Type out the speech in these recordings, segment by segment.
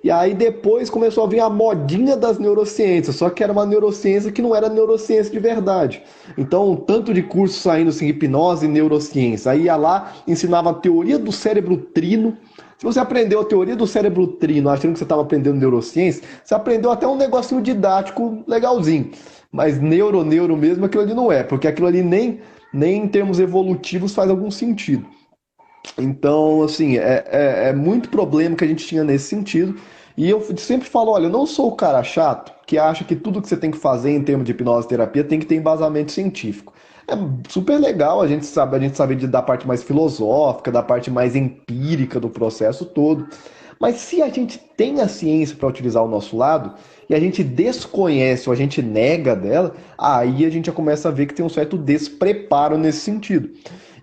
E aí depois começou a vir a modinha das neurociências, só que era uma neurociência que não era neurociência de verdade. Então, tanto de curso saindo assim, hipnose e neurociência. Aí ia lá, ensinava a teoria do cérebro trino. Se você aprendeu a teoria do cérebro trino achando que você estava aprendendo neurociência, você aprendeu até um negocinho didático legalzinho. Mas neuro mesmo, aquilo ali não é, porque aquilo ali nem em termos evolutivos faz algum sentido. Então, assim, é muito problema que a gente tinha nesse sentido. E eu sempre falo, olha, eu não sou o cara chato que acha que tudo que você tem que fazer em termos de hipnose terapia tem que ter embasamento científico. É super legal a gente saber da parte mais filosófica, da parte mais empírica do processo todo. Mas se a gente tem a ciência para utilizar ao nosso lado e a gente desconhece ou a gente nega dela, aí a gente já começa a ver que tem um certo despreparo nesse sentido.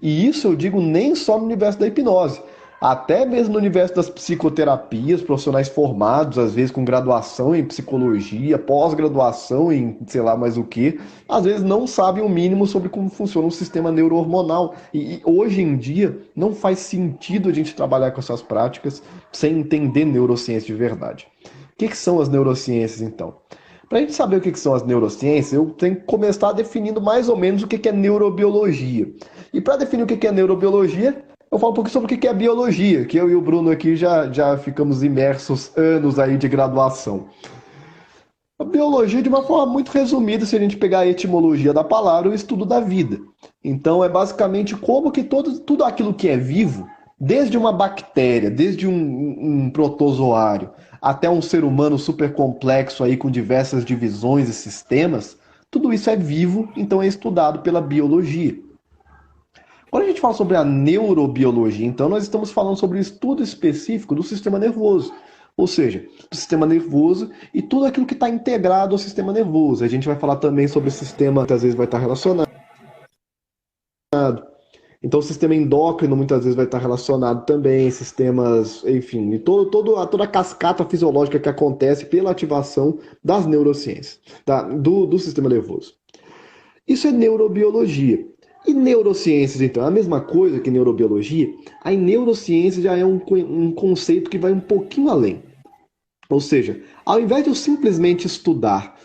E isso eu digo nem só no universo da hipnose, até mesmo no universo das psicoterapias, profissionais formados, às vezes com graduação em psicologia, pós-graduação em sei lá mais o que, às vezes não sabem o mínimo sobre como funciona o sistema neurohormonal. E hoje em dia não faz sentido a gente trabalhar com essas práticas sem entender neurociência de verdade. O que são as neurociências então? Para a gente saber o que são as neurociências, eu tenho que começar definindo mais ou menos o que é neurobiologia. E para definir o que é neurobiologia, eu falo um pouquinho sobre o que é biologia, que eu e o Bruno aqui já ficamos imersos anos aí de graduação. A biologia, de uma forma muito resumida, se a gente pegar a etimologia da palavra, é o estudo da vida. Então, é basicamente como que tudo aquilo que é vivo, desde uma bactéria, desde um protozoário, até um ser humano super complexo aí com diversas divisões e sistemas, tudo isso é vivo, então é estudado pela biologia. Quando a gente fala sobre a neurobiologia, então nós estamos falando sobre o estudo específico do sistema nervoso. Ou seja, do sistema nervoso e tudo aquilo que está integrado ao sistema nervoso. A gente vai falar também sobre o sistema que às vezes vai estar relacionado. Então o sistema endócrino muitas vezes vai estar relacionado também, sistemas, enfim, e toda a cascata fisiológica que acontece pela ativação das neurociências, do sistema nervoso. Isso é neurobiologia. E neurociências, então, é a mesma coisa que neurobiologia? A neurociência já é um conceito que vai um pouquinho além. Ou seja, ao invés de eu simplesmente estudar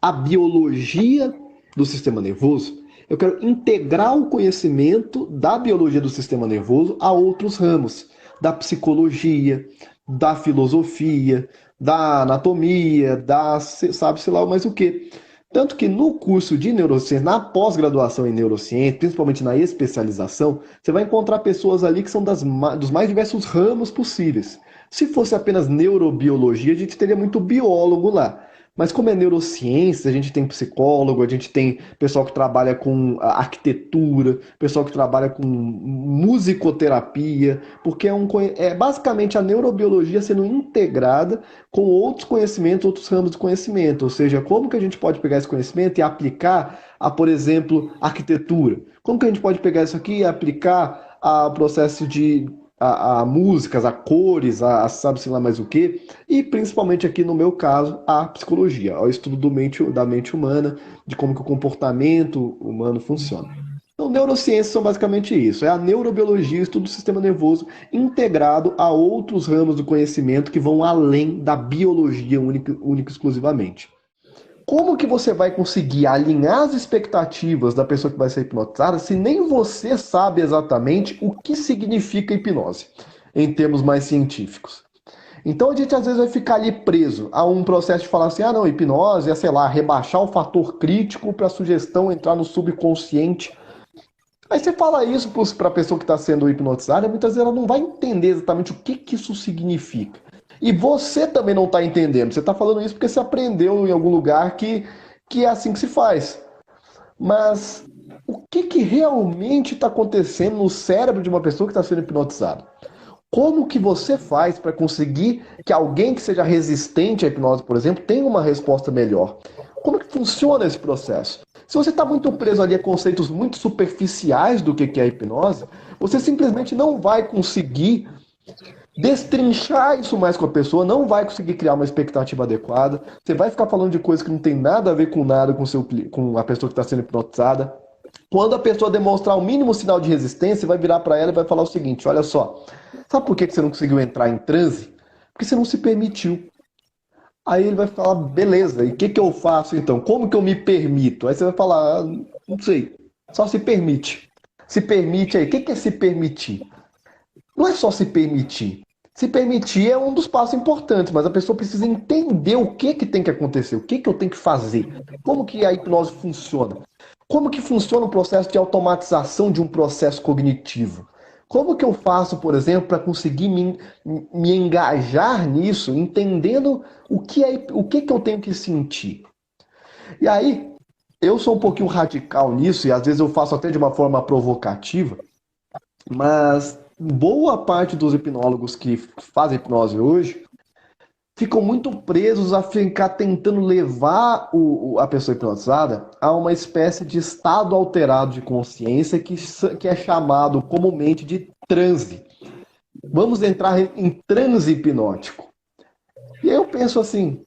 a biologia do sistema nervoso, eu quero integrar o conhecimento da biologia do sistema nervoso a outros ramos, da psicologia, da filosofia, da anatomia, sabe-se lá mais o quê. Tanto que no curso de neurociência, na pós-graduação em neurociência, principalmente na especialização, você vai encontrar pessoas ali que são dos mais diversos ramos possíveis. Se fosse apenas neurobiologia, a gente teria muito biólogo lá. Mas como é neurociência, a gente tem psicólogo, a gente tem pessoal que trabalha com arquitetura, pessoal que trabalha com musicoterapia, porque é basicamente a neurobiologia sendo integrada com outros conhecimentos, outros ramos de conhecimento. Ou seja, como que a gente pode pegar esse conhecimento e aplicar a, por exemplo, arquitetura? Como que a gente pode pegar isso aqui e aplicar ao processo a músicas, a cores, sabe-se lá mais o que, e principalmente aqui no meu caso, a psicologia, ao estudo da mente humana, de como que o comportamento humano funciona. Então, neurociências são basicamente isso, é a neurobiologia, o estudo do sistema nervoso, integrado a outros ramos do conhecimento que vão além da biologia única exclusivamente. Como que você vai conseguir alinhar as expectativas da pessoa que vai ser hipnotizada se nem você sabe exatamente o que significa hipnose, em termos mais científicos? Então a gente às vezes vai ficar ali preso a um processo de falar assim, ah não, hipnose é, sei lá, rebaixar o fator crítico para a sugestão entrar no subconsciente. Aí você fala isso para a pessoa que está sendo hipnotizada, muitas vezes ela não vai entender exatamente o que isso significa. E você também não está entendendo. Você está falando isso porque você aprendeu em algum lugar que é assim que se faz. Mas o que realmente está acontecendo no cérebro de uma pessoa que está sendo hipnotizada? Como que você faz para conseguir que alguém que seja resistente à hipnose, por exemplo, tenha uma resposta melhor? Como que funciona esse processo? Se você está muito preso ali a conceitos muito superficiais do que é a hipnose, você simplesmente não vai conseguir destrinchar isso mais com a pessoa, não vai conseguir criar uma expectativa adequada, você vai ficar falando de coisas que não tem nada a ver com nada com a pessoa que está sendo hipnotizada. Quando a pessoa demonstrar o mínimo sinal de resistência, você vai virar para ela e vai falar o seguinte, olha só, sabe por que você não conseguiu entrar em transe? Porque você não se permitiu. Aí ele vai falar, beleza, e o que que eu faço então? Como que eu me permito? Aí você vai falar, não sei, só se permite. Se permite aí, o que que é se permitir? Não é só se permitir. Se permitir é um dos passos importantes, mas a pessoa precisa entender o que que tem que acontecer, o que que eu tenho que fazer, como que a hipnose funciona, como que funciona o processo de automatização de um processo cognitivo. Como que eu faço, por exemplo, para conseguir me engajar nisso, entendendo o que que eu tenho que sentir. E aí, eu sou um pouquinho radical nisso, e às vezes eu faço até de uma forma provocativa, mas boa parte dos hipnólogos que fazem hipnose hoje ficam muito presos a ficar tentando levar a pessoa hipnotizada a uma espécie de estado alterado de consciência que é chamado comumente de transe. Vamos entrar em transe hipnótico. E aí eu penso assim,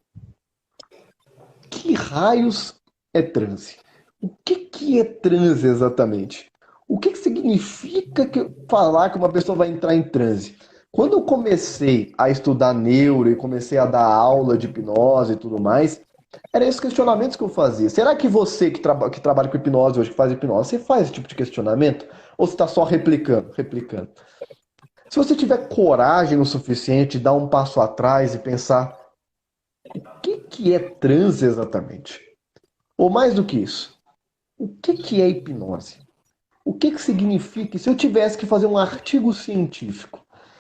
que raios é transe? O que é transe exatamente? O que significa falar que uma pessoa vai entrar em transe? Quando eu comecei a estudar neuro e comecei a dar aula de hipnose e tudo mais, eram esses questionamentos que eu fazia. Será que você que trabalha com hipnose hoje, que faz hipnose, você faz esse tipo de questionamento? Ou você está só replicando? Replicando. Se você tiver coragem o suficiente de dar um passo atrás e pensar o que é transe exatamente? Ou mais do que isso, o que é hipnose? O que significa? Se eu tivesse que fazer um artigo científico,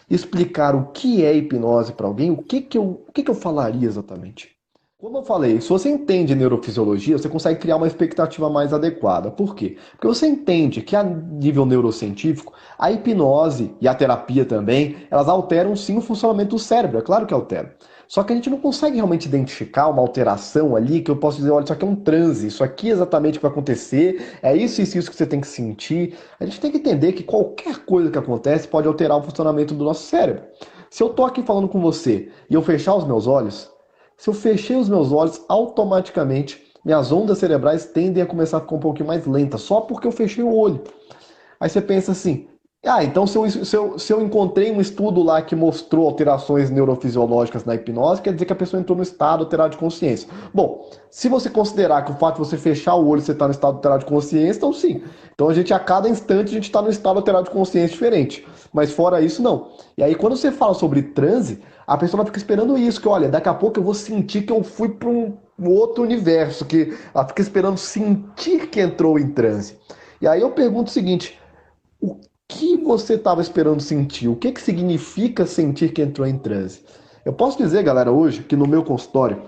explicar o que é hipnose para alguém, o que eu falaria exatamente? Como eu falei, se você entende neurofisiologia, você consegue criar uma expectativa mais adequada. Por quê? Porque você entende que a nível neurocientífico, a hipnose e a terapia também, elas alteram sim o funcionamento do cérebro, é claro que alteram. Só que a gente não consegue realmente identificar uma alteração ali que eu posso dizer, olha, isso aqui é um transe, isso aqui é exatamente o que vai acontecer, é isso que você tem que sentir. A gente tem que entender que qualquer coisa que acontece pode alterar o funcionamento do nosso cérebro. Se eu tô aqui falando com você e eu fechar os meus olhos, se eu fechei os meus olhos, automaticamente minhas ondas cerebrais tendem a começar a ficar um pouquinho mais lentas, só porque eu fechei o olho. Aí você pensa assim, então se eu encontrei um estudo lá que mostrou alterações neurofisiológicas na hipnose, quer dizer que a pessoa entrou no estado alterado de consciência. Bom, se você considerar que o fato de você fechar o olho você está no estado alterado de consciência, então sim. Então a cada instante a gente está no estado alterado de consciência diferente. Mas fora isso, não. E aí quando você fala sobre transe, a pessoa fica esperando isso, que olha, daqui a pouco eu vou sentir que eu fui para um outro universo, que ela fica esperando sentir que entrou em transe. E aí eu pergunto o seguinte, o que você estava esperando sentir? O que significa sentir que entrou em transe? Eu posso dizer, galera, hoje, que no meu consultório,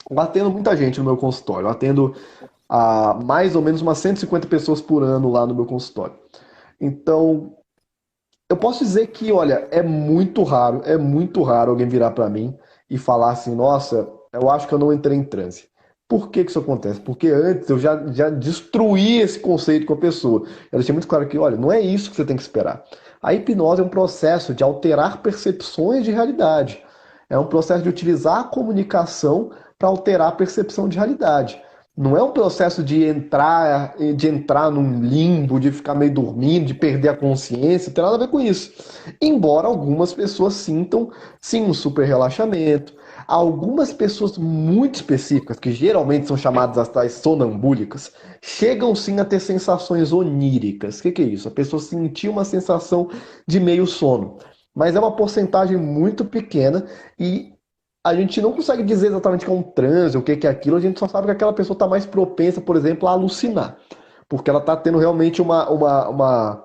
eu atendo muita gente no meu consultório, eu atendo a mais ou menos umas 150 pessoas por ano lá no meu consultório. Então, eu posso dizer que, olha, é muito raro alguém virar para mim e falar assim, nossa, eu acho que eu não entrei em transe. Por que que isso acontece? Porque antes eu já destruí esse conceito com a pessoa. Eu deixei muito claro que, olha, não é isso que você tem que esperar. A hipnose é um processo de alterar percepções de realidade. É um processo de utilizar a comunicação para alterar a percepção de realidade. Não é um processo de entrar num limbo, de ficar meio dormindo, de perder a consciência, não tem nada a ver com isso. Embora algumas pessoas sintam, sim, um super relaxamento. Algumas pessoas muito específicas, que geralmente são chamadas as tais sonambúlicas, chegam sim a ter sensações oníricas. O que é isso? A pessoa sentir uma sensação de meio sono. Mas é uma porcentagem muito pequena e a gente não consegue dizer exatamente o que é um transe, o que é aquilo, a gente só sabe que aquela pessoa está mais propensa, por exemplo, a alucinar. Porque ela está tendo realmente uma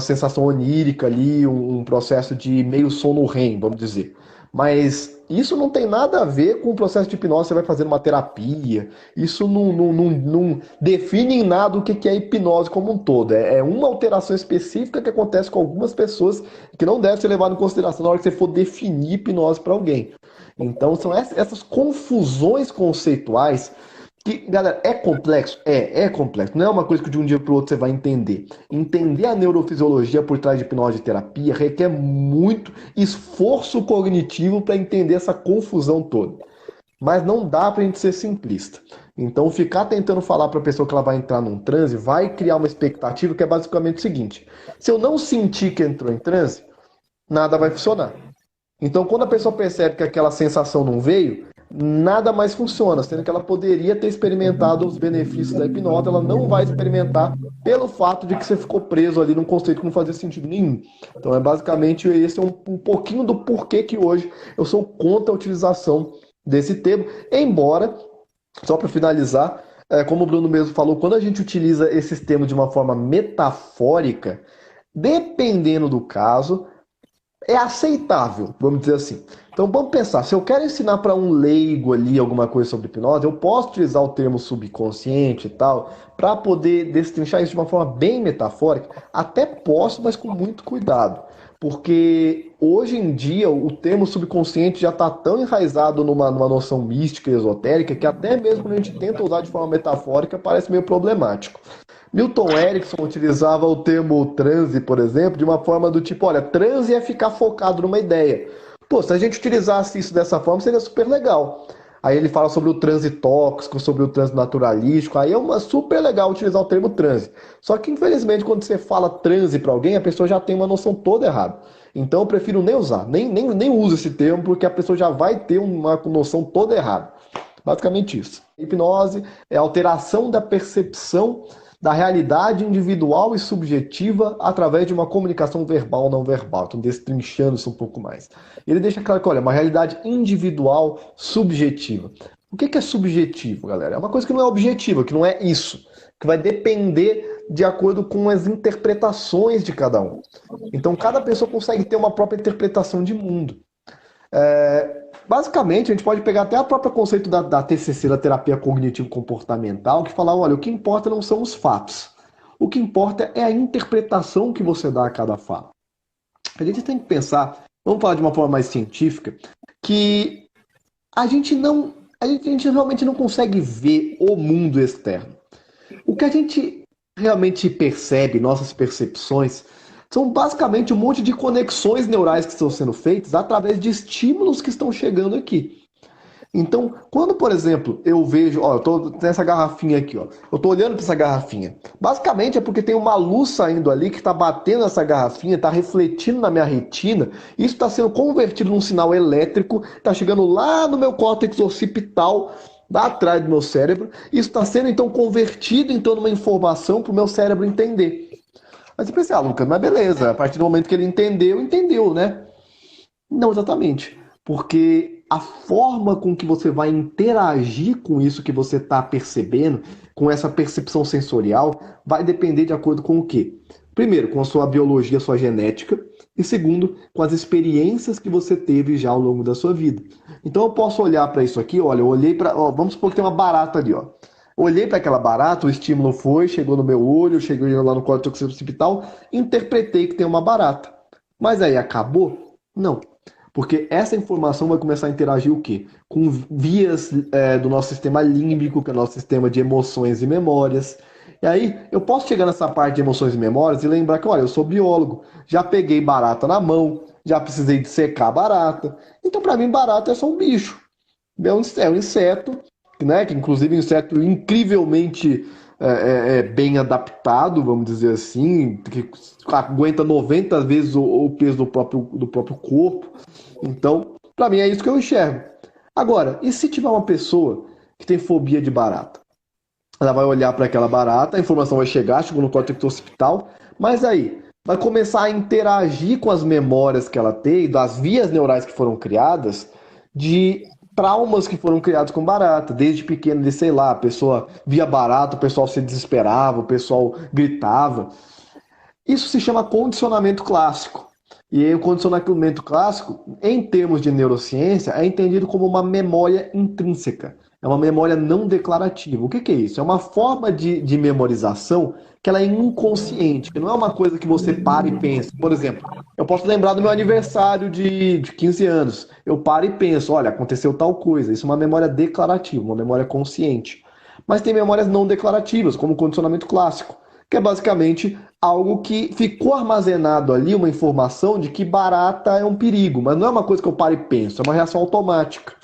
sensação onírica ali, um processo de meio sono REM, vamos dizer. Mas isso não tem nada a ver com o processo de hipnose que você vai fazer uma terapia. Isso não define em nada o que é hipnose como um todo. É uma alteração específica que acontece com algumas pessoas que não deve ser levada em consideração na hora que você for definir hipnose para alguém. Então são essas confusões conceituais que, galera, é complexo? É complexo. Não é uma coisa que de um dia para o outro você vai entender. Entender a neurofisiologia por trás de hipnose e terapia requer muito esforço cognitivo para entender essa confusão toda. Mas não dá para a gente ser simplista. Então, ficar tentando falar para a pessoa que ela vai entrar num transe vai criar uma expectativa que é basicamente o seguinte: se eu não sentir que entrou em transe, nada vai funcionar. Então, quando a pessoa percebe que aquela sensação não veio, nada mais funciona, sendo que ela poderia ter experimentado os benefícios da hipnose, ela não vai experimentar pelo fato de que você ficou preso ali num conceito que não fazia sentido nenhum. Então, é basicamente esse é um pouquinho do porquê que hoje eu sou contra a utilização desse termo, embora, só para finalizar, como o Bruno mesmo falou, quando a gente utiliza esses termos de uma forma metafórica, dependendo do caso, é aceitável, vamos dizer assim. Então vamos pensar, se eu quero ensinar para um leigo ali alguma coisa sobre hipnose, eu posso utilizar o termo subconsciente e tal, para poder destrinchar isso de uma forma bem metafórica? Até posso, mas com muito cuidado. Porque hoje em dia o termo subconsciente já está tão enraizado numa noção mística e esotérica que até mesmo quando a gente tenta usar de forma metafórica parece meio problemático. Milton Erickson utilizava o termo transe, por exemplo, de uma forma do tipo, olha, transe é ficar focado numa ideia. Pô, se a gente utilizasse isso dessa forma, seria super legal. Aí ele fala sobre o transe tóxico, sobre o transe naturalístico. Aí é uma super legal utilizar o termo transe. Só que, infelizmente, quando você fala transe para alguém, a pessoa já tem uma noção toda errada. Então eu prefiro nem usar, nem uso esse termo, porque a pessoa já vai ter uma noção toda errada. Basicamente isso. Hipnose é a alteração da percepção da realidade individual e subjetiva através de uma comunicação verbal não verbal. Então, destrinchando isso um pouco mais. Ele deixa claro que, olha, uma realidade individual subjetiva. O que é subjetivo, galera? É uma coisa que não é objetiva, que não é isso, que vai depender de acordo com as interpretações de cada um. Então, cada pessoa consegue ter uma própria interpretação de mundo. Basicamente, a gente pode pegar até o próprio conceito da TCC, da terapia cognitivo-comportamental, que fala, olha, o que importa não são os fatos. O que importa é a interpretação que você dá a cada fato. A gente tem que pensar, vamos falar de uma forma mais científica, que a gente realmente não consegue ver o mundo externo. O que a gente realmente percebe, nossas percepções, são basicamente um monte de conexões neurais que estão sendo feitas através de estímulos que estão chegando aqui. Então, quando, por exemplo, eu vejo, ó, eu tô nessa garrafinha aqui, ó. Eu tô olhando para essa garrafinha. Basicamente é porque tem uma luz saindo ali que está batendo nessa garrafinha, está refletindo na minha retina. Isso está sendo convertido num sinal elétrico, está chegando lá no meu córtex occipital, lá atrás do meu cérebro. Isso está sendo então convertido então numa informação para o meu cérebro entender. Mas você pensa, Lucas, mas beleza, a partir do momento que ele entendeu, entendeu, né? Não exatamente. Porque a forma com que você vai interagir com isso que você está percebendo, com essa percepção sensorial, vai depender de acordo com o quê? Primeiro, com a sua biologia, a sua genética, e segundo, com as experiências que você teve já ao longo da sua vida. Então eu posso olhar para isso aqui, olha, eu olhei para, vamos supor que tem uma barata ali, ó. Olhei para aquela barata, o estímulo foi, chegou no meu olho, chegou lá no córtex occipital, interpretei que tem uma barata. Mas aí acabou? Não. Porque essa informação vai começar a interagir o quê? Com vias do nosso sistema límbico, que é o nosso sistema de emoções e memórias. E aí eu posso chegar nessa parte de emoções e memórias e lembrar que, olha, eu sou biólogo, já peguei barata na mão, já precisei de secar a barata. Então, para mim, barata é só um bicho. É um inseto, né? Que inclusive é um inseto incrivelmente bem adaptado, vamos dizer assim, que aguenta 90 vezes o peso do próprio corpo. Então, para mim é isso que eu enxergo. Agora, e se tiver uma pessoa que tem fobia de barata? Ela vai olhar para aquela barata, a informação vai chegar, chegou no córtex occipital, mas aí vai começar a interagir com as memórias que ela tem, das vias neurais que foram criadas, de traumas que foram criados com barata, desde pequeno, de sei lá, a pessoa via barata, o pessoal se desesperava, o pessoal gritava. Isso se chama condicionamento clássico. E aí, o condicionamento clássico, em termos de neurociência, é entendido como uma memória intrínseca. É uma memória não declarativa. O que é isso? É uma forma de memorização que ela é inconsciente, que não é uma coisa que você para e pensa. Por exemplo, eu posso lembrar do meu aniversário de 15 anos. Eu paro e penso, olha, aconteceu tal coisa. Isso é uma memória declarativa, uma memória consciente. Mas tem memórias não declarativas, como o condicionamento clássico, que é basicamente algo que ficou armazenado ali, uma informação de que barata é um perigo, mas não é uma coisa que eu paro e penso, é uma reação automática.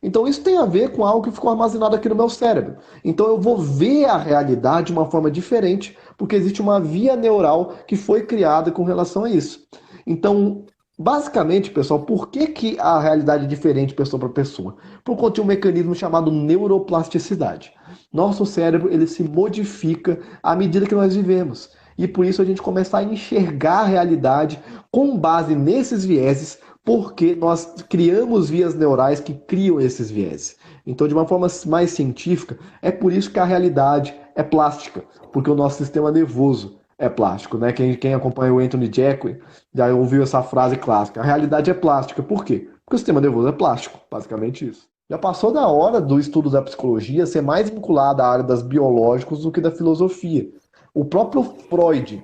Então isso tem a ver com algo que ficou armazenado aqui no meu cérebro. Então eu vou ver a realidade de uma forma diferente, porque existe uma via neural que foi criada com relação a isso. Então, Basicamente, pessoal, por que, que a realidade é diferente pessoa para pessoa? Por conta de um mecanismo chamado neuroplasticidade. Nosso cérebro ele se modifica à medida que nós vivemos. E por isso a gente começa a enxergar a realidade com base nesses vieses, porque nós criamos vias neurais que criam esses vieses. Então, de uma forma mais científica, é por isso que a realidade é plástica, porque o nosso sistema nervoso é plástico, né? Quem acompanha o Anthony Jacquin já ouviu essa frase clássica. A realidade é plástica. Por quê? Porque o sistema nervoso é plástico, basicamente isso. Já passou da hora do estudo da psicologia ser mais vinculado à área das biológicos do que da filosofia. O próprio Freud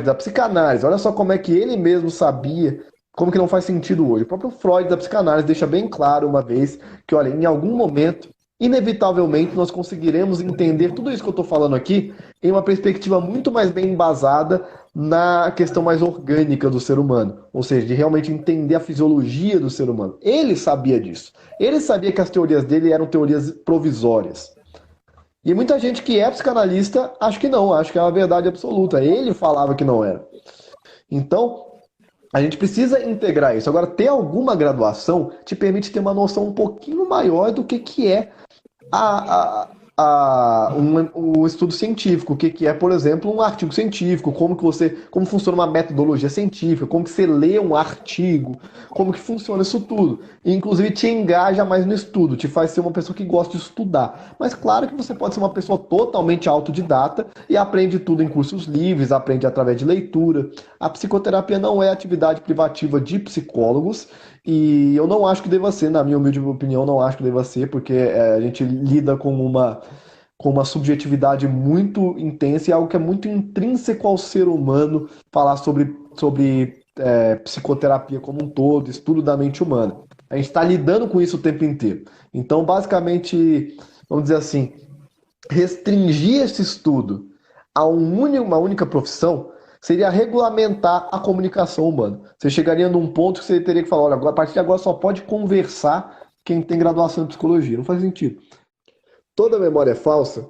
da psicanálise, olha só como é que ele mesmo sabia, como que não faz sentido hoje. O próprio Freud da psicanálise deixa bem claro uma vez que, olha, em algum momento, inevitavelmente, nós conseguiremos entender tudo isso que eu estou falando aqui em uma perspectiva muito mais bem embasada na questão mais orgânica do ser humano, ou seja, de realmente entender a fisiologia do ser humano. Ele sabia disso. Ele sabia que as teorias dele eram teorias provisórias. E muita gente que é psicanalista acha que não, acha que é uma verdade absoluta. Ele falava que não era. Então, a gente precisa integrar isso. Agora, ter alguma graduação te permite ter uma noção um pouquinho maior do que é o estudo científico, o que é, por exemplo, um artigo científico, como funciona uma metodologia científica, como que você lê um artigo, como que funciona isso tudo. E, inclusive, te engaja mais no estudo, te faz ser uma pessoa que gosta de estudar. Mas claro que você pode ser uma pessoa totalmente autodidata e aprende tudo em cursos livres, aprende através de leitura. A psicoterapia não é atividade privativa de psicólogos, e eu não acho que deva ser, na minha humilde opinião, não acho que deva ser, porque a gente lida com uma subjetividade muito intensa e algo que é muito intrínseco ao ser humano falar sobre psicoterapia como um todo, estudo da mente humana. A gente está lidando com isso o tempo inteiro. Então, basicamente, vamos dizer assim, restringir esse estudo a uma única profissão seria regulamentar a comunicação humana. Você chegaria num ponto que você teria que falar, olha, a partir de agora só pode conversar quem tem graduação em psicologia. Não faz sentido. Toda memória é falsa?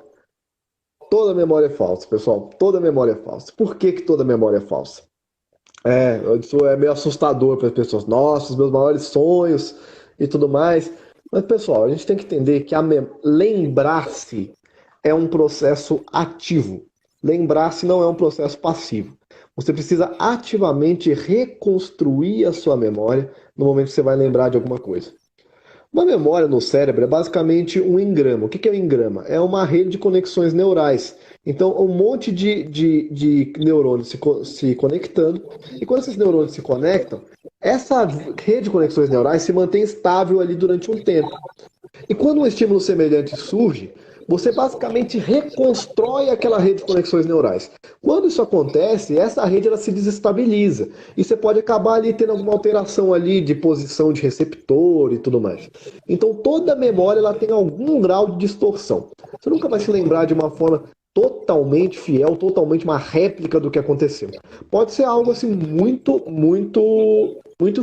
Toda memória é falsa, pessoal. Toda memória é falsa. Por que que toda memória é falsa? Isso é meio assustador para as pessoas. Nossa, os meus maiores sonhos e tudo mais. Mas, pessoal, a gente tem que entender que lembrar-se é um processo ativo. Lembrar-se não é um processo passivo. Você precisa ativamente reconstruir a sua memória no momento que você vai lembrar de alguma coisa. Uma memória no cérebro é basicamente um engrama. O que é um engrama? É uma rede de conexões neurais. Então, um monte de neurônios se conectando. E quando esses neurônios se conectam, essa rede de conexões neurais se mantém estável ali durante um tempo. E quando um estímulo semelhante surge, você basicamente reconstrói aquela rede de conexões neurais. Quando isso acontece, essa rede ela se desestabiliza. E você pode acabar ali tendo alguma alteração ali de posição de receptor e tudo mais. Então toda memória ela tem algum grau de distorção. Você nunca vai se lembrar de uma forma totalmente fiel, totalmente uma réplica do que aconteceu. Pode ser algo assim muito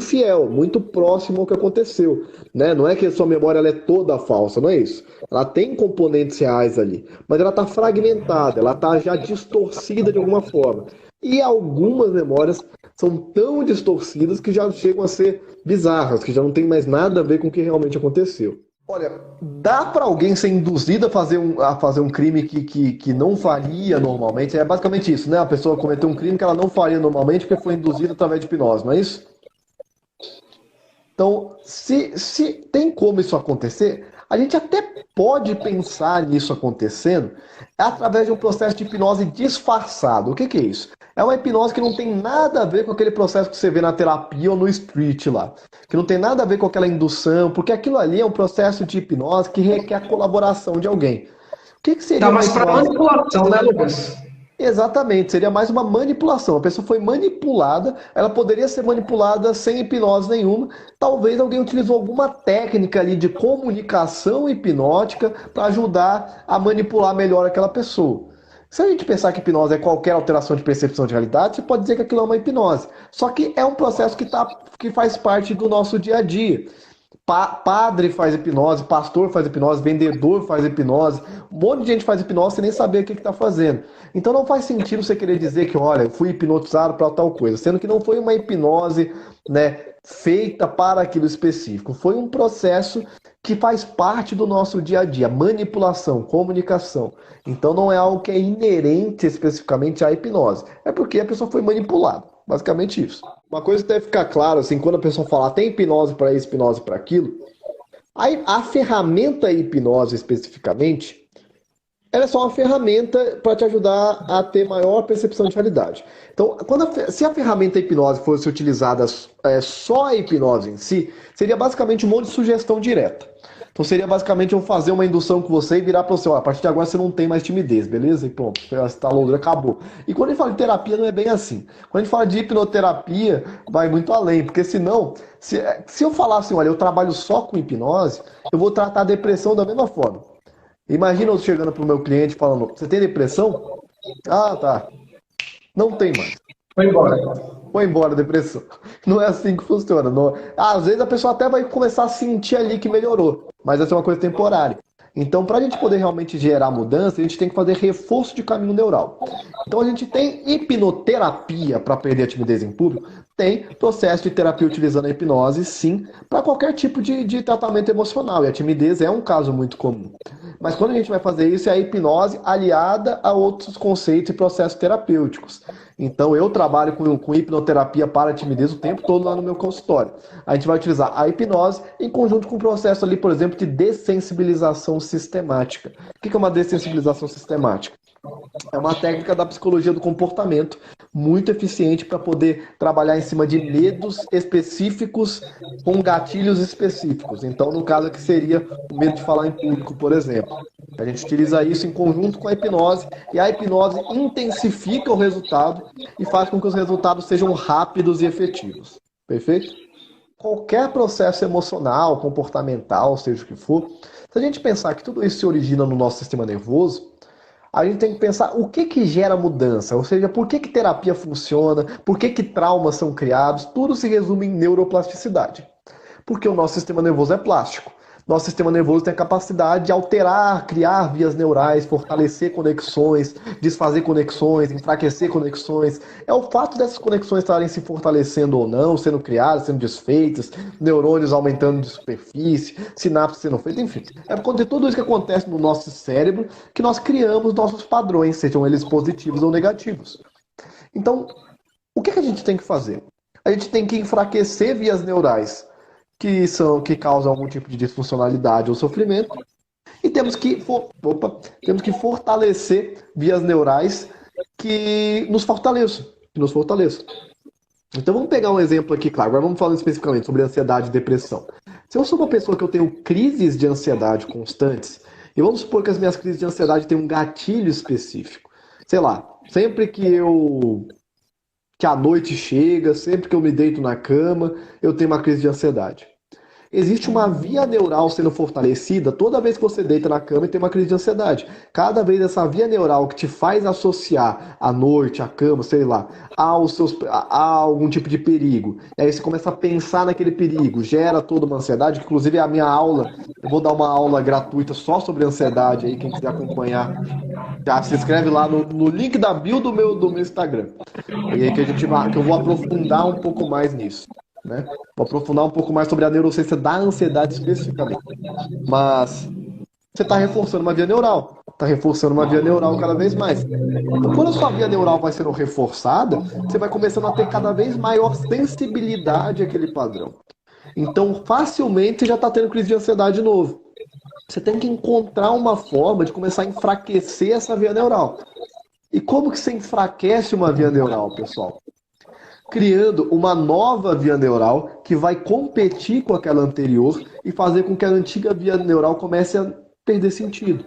fiel, muito próximo ao que aconteceu, né? Não é que a sua memória ela é toda falsa, não é isso. Ela tem componentes reais ali, mas ela está fragmentada, ela está já distorcida de alguma forma. E algumas memórias são tão distorcidas que já chegam a ser bizarras, que já não tem mais nada a ver com o que realmente aconteceu. Olha, dá para alguém ser induzido a fazer um crime que não faria normalmente? É basicamente isso, né? A pessoa cometeu um crime que ela não faria normalmente porque foi induzida através de hipnose, não é isso? Então, se tem como isso acontecer, a gente até pode pensar nisso acontecendo através de um processo de hipnose disfarçado. O que é isso? É uma hipnose que não tem nada a ver com aquele processo que você vê na terapia ou no street lá. Que não tem nada a ver com aquela indução, porque aquilo ali é um processo de hipnose que requer a colaboração de alguém. O que seria Dá uma mais para hipnose? manipulação, né, Lucas? Exatamente, seria mais uma manipulação. A pessoa foi manipulada, ela poderia ser manipulada sem hipnose nenhuma. Talvez alguém utilizou alguma técnica ali de comunicação hipnótica para ajudar a manipular melhor aquela pessoa. Se a gente pensar que hipnose é qualquer alteração de percepção de realidade, você pode dizer que aquilo é uma hipnose. Só que é um processo que faz parte do nosso dia a dia. Padre faz hipnose, pastor faz hipnose, vendedor faz hipnose, um monte de gente faz hipnose sem nem saber o que está fazendo. Então não faz sentido você querer dizer que, olha, eu fui hipnotizado para tal coisa, sendo que não foi uma hipnose, né, feita para aquilo específico. Foi um processo que faz parte do nosso dia a dia, manipulação, comunicação. Então não é algo que é inerente especificamente à hipnose, é porque a pessoa foi manipulada. Basicamente isso. Uma coisa que deve ficar claro, assim, quando a pessoa fala tem hipnose para isso, hipnose para aquilo, a ferramenta hipnose especificamente, ela é só uma ferramenta para te ajudar a ter maior percepção de realidade. Então, se a ferramenta hipnose fosse utilizada só a hipnose em si, seria basicamente um monte de sugestão direta. Então seria basicamente eu fazer uma indução com você e virar para você, ó, a partir de agora você não tem mais timidez, beleza? E pronto, instalou, acabou. E quando a gente fala de terapia não é bem assim. Quando a gente fala de hipnoterapia, vai muito além, porque senão, se eu falar assim, olha, eu trabalho só com hipnose, eu vou tratar a depressão da mesma forma. Imagina eu chegando pro meu cliente falando, você tem depressão? Ah, tá. Não tem mais. Foi embora. Foi embora a depressão. Não é assim que funciona. Não... Às vezes a pessoa até vai começar a sentir ali que melhorou, mas essa é uma coisa temporária. Então, para a gente poder realmente gerar mudança, a gente tem que fazer reforço de caminho neural. Então, a gente tem hipnoterapia para perder a timidez em público, tem processo de terapia utilizando a hipnose, sim, para qualquer tipo de tratamento emocional. E a timidez é um caso muito comum. Mas quando a gente vai fazer isso, é a hipnose aliada a outros conceitos e processos terapêuticos. Então, eu trabalho com hipnoterapia para a timidez o tempo todo lá no meu consultório. A gente vai utilizar a hipnose em conjunto com o processo ali, por exemplo, de dessensibilização sistemática. O que é uma dessensibilização sistemática? É uma técnica da psicologia do comportamento muito eficiente para poder trabalhar em cima de medos específicos com gatilhos específicos. Então, no caso aqui seria o medo de falar em público, por exemplo. A gente utiliza isso em conjunto com a hipnose e a hipnose intensifica o resultado e faz com que os resultados sejam rápidos e efetivos. Perfeito? Qualquer processo emocional, comportamental, seja o que for, se a gente pensar que tudo isso se origina no nosso sistema nervoso, a gente tem que pensar o que gera mudança, ou seja, por que terapia funciona, por que traumas são criados, tudo se resume em neuroplasticidade. Porque o nosso sistema nervoso é plástico. Nosso sistema nervoso tem a capacidade de alterar, criar vias neurais, fortalecer conexões, desfazer conexões, enfraquecer conexões. É o fato dessas conexões estarem se fortalecendo ou não, sendo criadas, sendo desfeitas, neurônios aumentando de superfície, sinapses sendo feitas, enfim. É por conta de tudo isso que acontece no nosso cérebro que nós criamos nossos padrões, sejam eles positivos ou negativos. Então, o que a gente tem que fazer? A gente tem que enfraquecer vias neurais que causam algum tipo de disfuncionalidade ou sofrimento. E temos que fortalecer vias neurais que nos fortaleçam. Então vamos pegar um exemplo aqui, claro. Agora vamos falar especificamente sobre ansiedade e depressão. Se eu sou uma pessoa que eu tenho crises de ansiedade constantes, e vamos supor que as minhas crises de ansiedade têm um gatilho específico. Sei lá, sempre que a noite chega, sempre que eu me deito na cama, eu tenho uma crise de ansiedade. Existe uma via neural sendo fortalecida toda vez que você deita na cama e tem uma crise de ansiedade. Cada vez essa via neural que te faz associar a noite, a cama, sei lá, a algum tipo de perigo. E aí você começa a pensar naquele perigo, gera toda uma ansiedade. Inclusive a minha aula, eu vou dar uma aula gratuita só sobre ansiedade aí, quem quiser acompanhar. Já se inscreve lá no link da bio do meu Instagram. E aí que eu vou aprofundar um pouco mais nisso. Né? Vou aprofundar um pouco mais sobre a neurociência da ansiedade especificamente. Mas você está reforçando uma via neural. Está reforçando uma via neural cada vez mais. Então, quando a sua via neural vai sendo reforçada, você vai começando a ter cada vez maior sensibilidade àquele padrão. Então, facilmente, você já está tendo crise de ansiedade de novo. Você tem que encontrar uma forma de começar a enfraquecer essa via neural. E como que você enfraquece uma via neural, pessoal? Criando uma nova via neural que vai competir com aquela anterior e fazer com que a antiga via neural comece a perder sentido.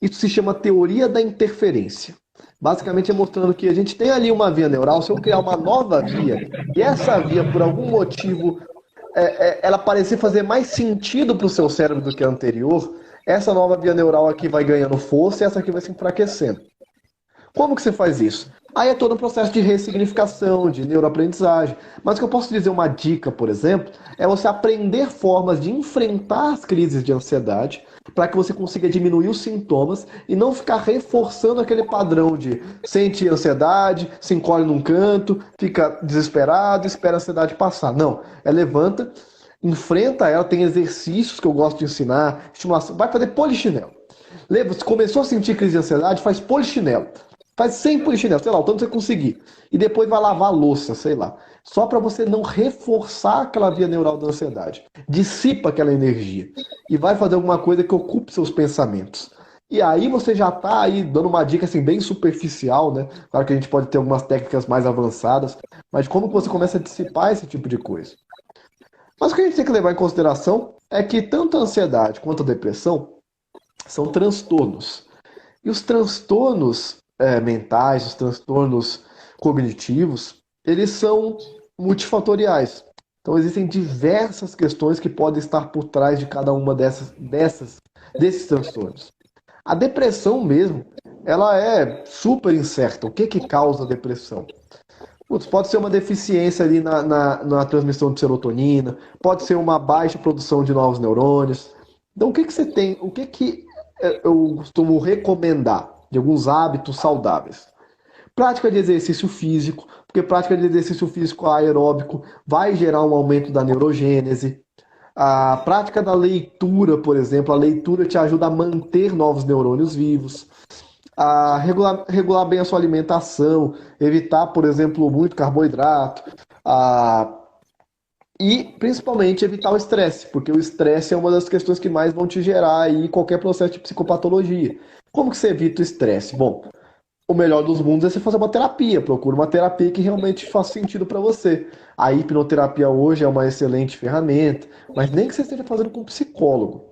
Isso se chama teoria da interferência. Basicamente é mostrando que a gente tem ali uma via neural, se eu criar uma nova via, e essa via, por algum motivo, ela parecer fazer mais sentido para o seu cérebro do que a anterior, essa nova via neural aqui vai ganhando força e essa aqui vai se enfraquecendo. Como que você faz isso? Aí é todo um processo de ressignificação, de neuroaprendizagem. Mas o que eu posso dizer, uma dica, por exemplo, é você aprender formas de enfrentar as crises de ansiedade para que você consiga diminuir os sintomas e não ficar reforçando aquele padrão de sente ansiedade, se encolhe num canto, fica desesperado, espera a ansiedade passar. Não, levanta, enfrenta ela, tem exercícios que eu gosto de ensinar, estimulação, vai fazer polichinelo. Lembra, você começou a sentir crise de ansiedade, faz polichinelo. Faz 100 polichinelo, sei lá, o tanto você conseguir. E depois vai lavar a louça, sei lá. Só para você não reforçar aquela via neural da ansiedade. Dissipa aquela energia. E vai fazer alguma coisa que ocupe seus pensamentos. E aí você já está aí dando uma dica assim bem superficial, né? Claro que a gente pode ter algumas técnicas mais avançadas, mas como que você começa a dissipar esse tipo de coisa? Mas o que a gente tem que levar em consideração é que tanto a ansiedade quanto a depressão são transtornos. E os transtornos mentais, os transtornos cognitivos, eles são multifatoriais. Então existem diversas questões que podem estar por trás de cada uma desses transtornos. A depressão mesmo, ela é super incerta. O que que causa a depressão? Putz, pode ser uma deficiência ali na transmissão de serotonina, pode ser uma baixa produção de novos neurônios. Então, o que que você tem? O que que eu costumo recomendar de alguns hábitos saudáveis? Prática de exercício físico, porque prática de exercício físico aeróbico vai gerar um aumento da neurogênese. A prática da leitura, por exemplo, a leitura te ajuda a manter novos neurônios vivos. A regular bem a sua alimentação, evitar, por exemplo, muito carboidrato. A E, principalmente, evitar o estresse, porque o estresse é uma das questões que mais vão te gerar aí qualquer processo de psicopatologia. Como que você evita o estresse? Bom, o melhor dos mundos é você fazer uma terapia. Procura uma terapia que realmente faça sentido para você. A hipnoterapia hoje é uma excelente ferramenta, mas nem que você esteja fazendo com um psicólogo.